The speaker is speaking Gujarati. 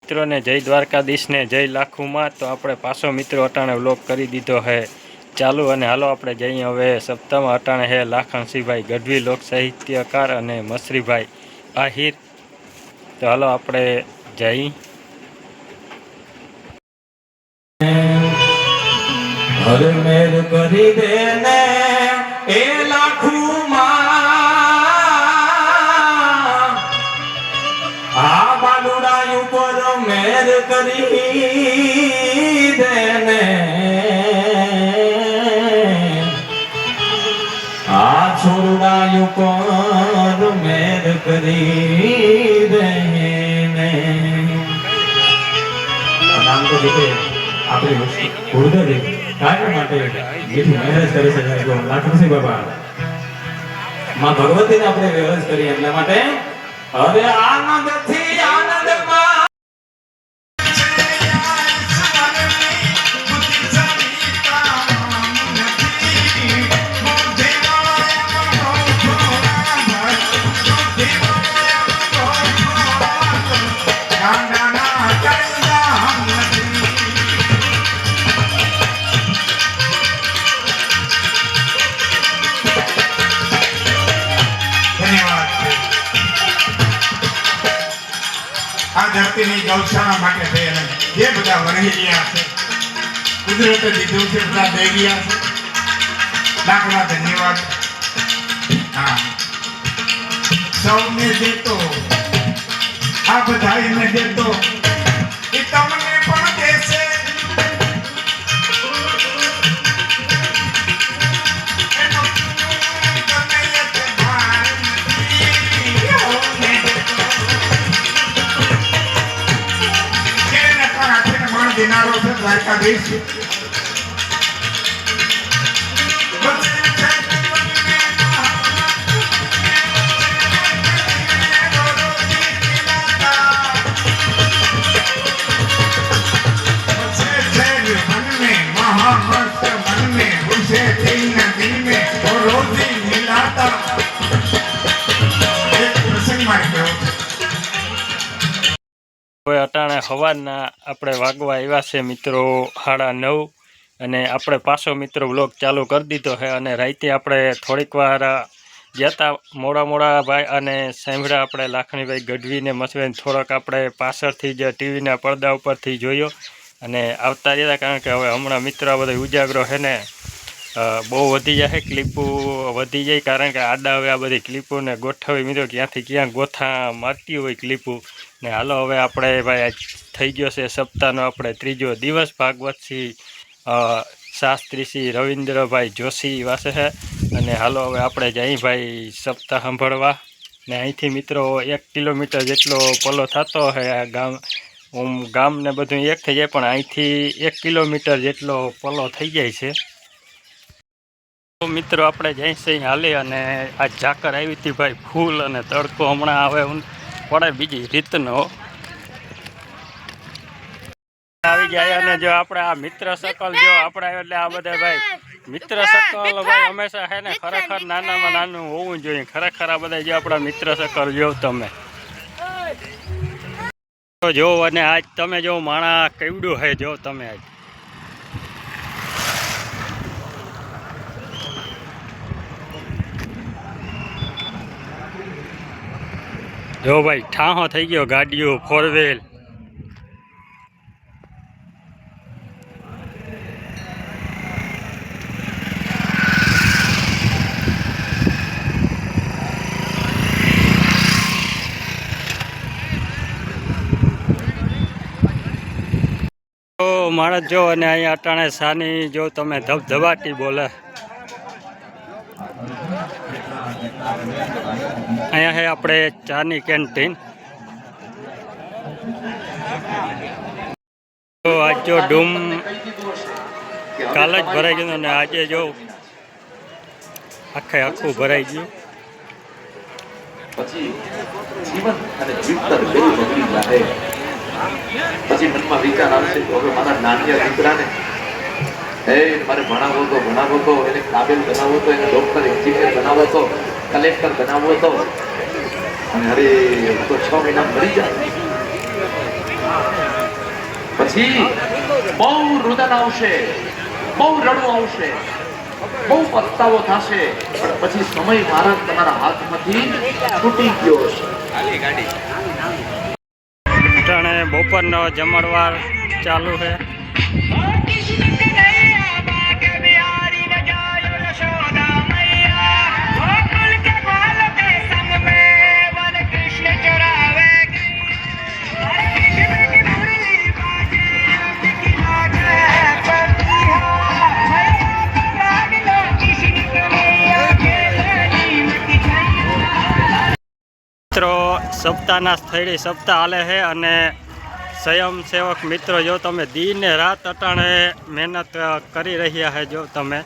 મિત્રોને જય દ્વારકાધીશ ને જય લાખુમાં। તો આપણે પાછો મિત્રો અટાણે વ્લોગ કરી દીધો હે ચાલુ અને હાલો આપણે જઈએ હવે સપ્તાહમાં। અટાણે હે લાખણસિંહભાઈ ગઢવી લોક સાહિત્યકાર અને મસરીભાઈ આહિર। તો હાલો આપણે જઈ। હર મેર કરી દે ને એ લાખુમાં આ બાલુડા ઉપર મેર કરી દે ને આ છોરડા ઉપર મેર કરી દે ને નામ તો દીકરે આપણે ગુરુદેવ કાયમ માટે જેથી મેરેજ કરી શકાય તો લાખણસિંહ બાબા માં ભગવતીને આપણે મેરેજ કરી એટલા માટે અરે આનંદથી આનંદમાં ધરતીની ગૌશાળા માટે થયેલા જે બધા વણેલિયા છે કુદરતે દીધું છે બધા દઈ ગયા છે લાખલા ધન્યવાદ। હા સૌને દેતો આ બધાને દેતો એ તમને પણ દેશે। દેનારો છે દ્વારકાધીશ। હવે અટાણે સવારના આપણે વાગવા આવ્યા છે મિત્રો 9:30 અને આપણે પાછો મિત્રો વ્લોગ ચાલુ કરી દીધો છે। અને રાતે આપણે થોડીક વાર ગયા હતા મોડા ભાઈ અને સાંભળ્યા આપણે લાખણીભાઈ ગઢવીને મસવીને થોડોક આપણે પાછળથી જ ટીવીના પડદા ઉપરથી જોયો અને આવતા રહ્યા। કારણ કે હવે હમણાં મિત્રો આ બધા ઉજાગરો છે ને બહુ વધી જાય, ક્લિપો વધી જાય। કારણ કે આડા હવે આ બધી ક્લિપોને ગોઠવી મિત્રો ક્યાંથી ક્યાં ગોથા મારતી હોય ક્લિપો ને। હાલો હવે આપણે ભાઈ આજ થઈ ગયો છે સપ્તાહનો આપણે 3જો દિવસ। ભાગવતસિંહ શાસ્ત્રીસિંહ રવિન્દ્રભાઈ જોશી વાસે છે અને હાલો હવે આપણે જઈ ભાઈ સપ્તાહ સાંભળવા ને। અહીંથી મિત્રો 1 કિલોમીટર જેટલો પલો થતો હોય આ ગામ ને બધું એક થઈ જાય, પણ અહીંથી 1 કિલોમીટર જેટલો પલો થઈ જાય છે। તો મિત્રો આપણે જઈશું હાલી અને આ ઝાકર આવી હતી ભાઈ ફૂલ અને તડકો હમણાં આવે પડે બીજી રીતનો આવી જાય। અને જો આપણે આ મિત્ર સર્કલ જો આપણે એટલે આ બધા ભાઈ મિત્ર સર્કલ ભાઈ હંમેશા છે ને ખરેખર નાનામાં નાનું હોવું જોઈએ। ખરેખર આ બધા જો આપણા મિત્ર સર્કલ જો તમે જો અને આજ તમે જો માણા કેવડું છે જો તમે આજ જો ભાઈ ઠાહો થઈ ગયો ગાડીઓ 4 વ્હીલ। તો માણસ જો અને અહીંયા અટાણે સાની જો તમે ધબધબાટી બોલે। અહીંયા છે આપણે ચાની કેન્ટીન। તો આજ જો ડૂમ કાલ જ ભરાઈ ગયું અને આજે જો આખું ભરાઈ ગયું। પછી મનમાં વિચાર આવશે કે હવે મારા નાના દીકરાને મારે ભણાવો તો એને કાબિલ બનાવવો તો એને ડોક્ટર એન્જિનિયર બનાવવો તો કલેક્ટર બનાવવો તો અને અરે તો 6 મહિના મરી જાય। પછી બહુ રુદન આવશે, બહુ રડવું આવશે, બહુ પસ્તાવો થશે, પણ પછી સમય મહારાજ તમારા હાથમાંથી છૂટી ગયો છે. અટાણે બપોરનો જમણવાર ચાલુ છે. મિત્રો સપ્તાહના સ્થળે સપ્તાહ હાલે છે અને સ્વયંસેવક મિત્રો જો તમે દિન ને રાત અટાણે મહેનત કરી રહ્યા છે. જો તમે